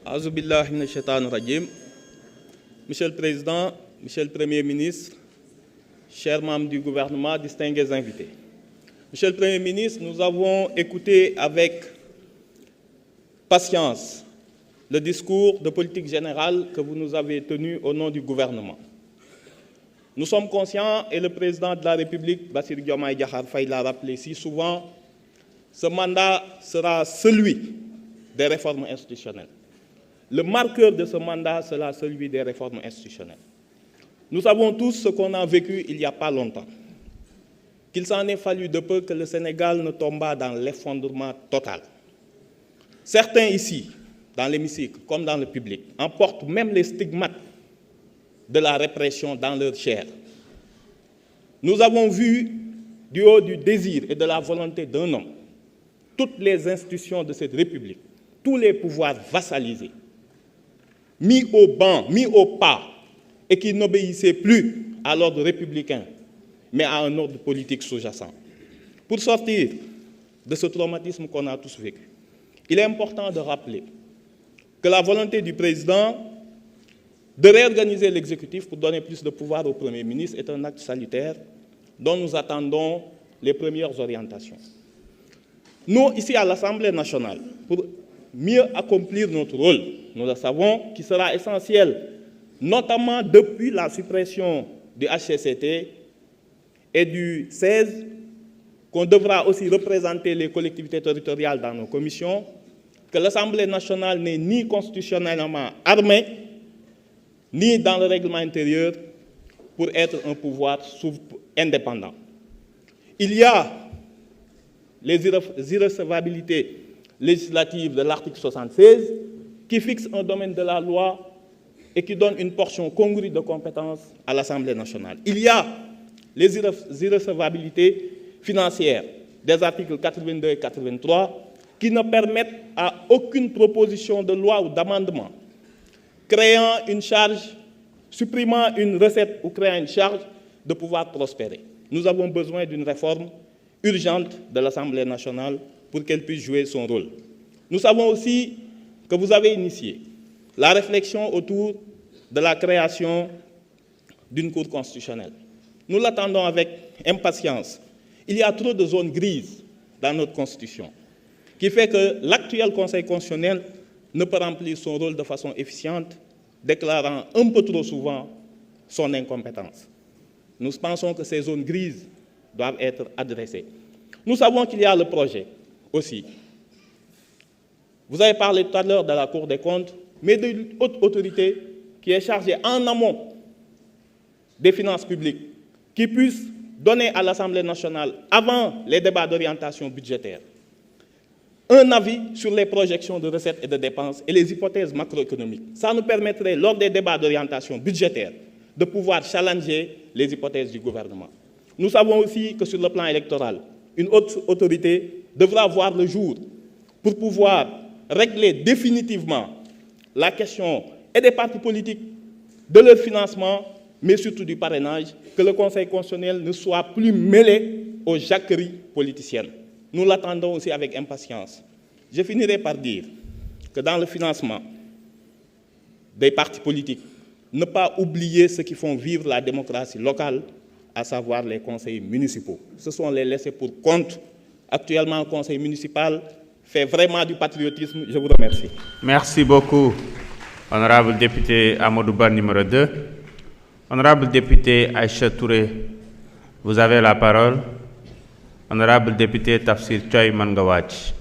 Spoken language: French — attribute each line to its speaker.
Speaker 1: A'uzu billahi minash shaitanir rajim. Monsieur le Président, Monsieur le Premier ministre, chers membres du gouvernement, distingués invités. Monsieur le Premier ministre, nous avons écouté avec patience le discours de politique générale que vous nous avez tenu au nom du gouvernement. Nous sommes conscients, et le Président de la République, Bassirou Diomaye Diakhar Faye, l'a rappelé si souvent, ce mandat sera celui des réformes institutionnelles. Le marqueur de ce mandat sera celui des réformes institutionnelles. Nous savons tous ce qu'on a vécu il n'y a pas longtemps, qu'il s'en est fallu de peu que le Sénégal ne tombât dans l'effondrement total. Certains ici, dans l'hémicycle comme dans le public, emportent même les stigmates de la répression dans leur chair. Nous avons vu, du haut du désir et de la volonté d'un homme, toutes les institutions de cette République, tous les pouvoirs vassalisés, mis au banc, mis au pas, et qui n'obéissaient plus à l'ordre républicain, mais à un ordre politique sous-jacent. Pour sortir de ce traumatisme qu'on a tous vécu, il est important de rappeler que la volonté du président de réorganiser l'exécutif pour donner plus de pouvoir au Premier ministre est un acte salutaire dont nous attendons les premières orientations. Nous, ici à l'Assemblée nationale, pour mieux accomplir notre rôle, nous le savons, qui sera essentiel, notamment depuis la suppression du HCCT et du 16, qu'on devra aussi représenter les collectivités territoriales dans nos commissions, que l'Assemblée nationale n'est ni constitutionnellement armée, ni dans le règlement intérieur pour être un pouvoir indépendant. Il y a les irrecevabilités législatives de l'article 76 qui fixe un domaine de la loi et qui donne une portion congrue de compétences à l'Assemblée nationale. Il y a les irrecevabilités financières des articles 82 et 83 qui ne permettent à aucune proposition de loi ou d'amendement créant une charge, supprimant une recette ou créant une charge de pouvoir prospérer. Nous avons besoin d'une réforme urgente de l'Assemblée nationale pour qu'elle puisse jouer son rôle. Nous savons aussi que vous avez initié la réflexion autour de la création d'une Cour constitutionnelle. Nous l'attendons avec impatience. Il y a trop de zones grises dans notre Constitution, qui fait que l'actuel Conseil constitutionnel ne peut remplir son rôle de façon efficiente, déclarant un peu trop souvent son incompétence. Nous pensons que ces zones grises doivent être adressées. Nous savons qu'il y a le projet aussi. Vous avez parlé tout à l'heure de la Cour des comptes, mais d'une haute autorité qui est chargée en amont des finances publiques, qui puisse donner à l'Assemblée nationale, avant les débats d'orientation budgétaire, un avis sur les projections de recettes et de dépenses et les hypothèses macroéconomiques. Ça nous permettrait, lors des débats d'orientation budgétaire, de pouvoir challenger les hypothèses du gouvernement. Nous savons aussi que sur le plan électoral, une haute autorité devra voir le jour pour pouvoir régler définitivement la question et des partis politiques, de leur financement, mais surtout du parrainage, que le Conseil constitutionnel ne soit plus mêlé aux jacqueries politiciennes. Nous l'attendons aussi avec impatience. Je finirai par dire que dans le financement des partis politiques, ne pas oublier ceux qui font vivre la démocratie locale, à savoir les conseils municipaux. Ce sont les laissés pour compte. Actuellement, le conseil municipal fait vraiment du patriotisme. Je vous remercie.
Speaker 2: Merci beaucoup, honorable député Amadou Ba, numéro 2. Honorable député Aïcha Touré, vous avez la parole. Honorable député Tafsir Choy Mangawach.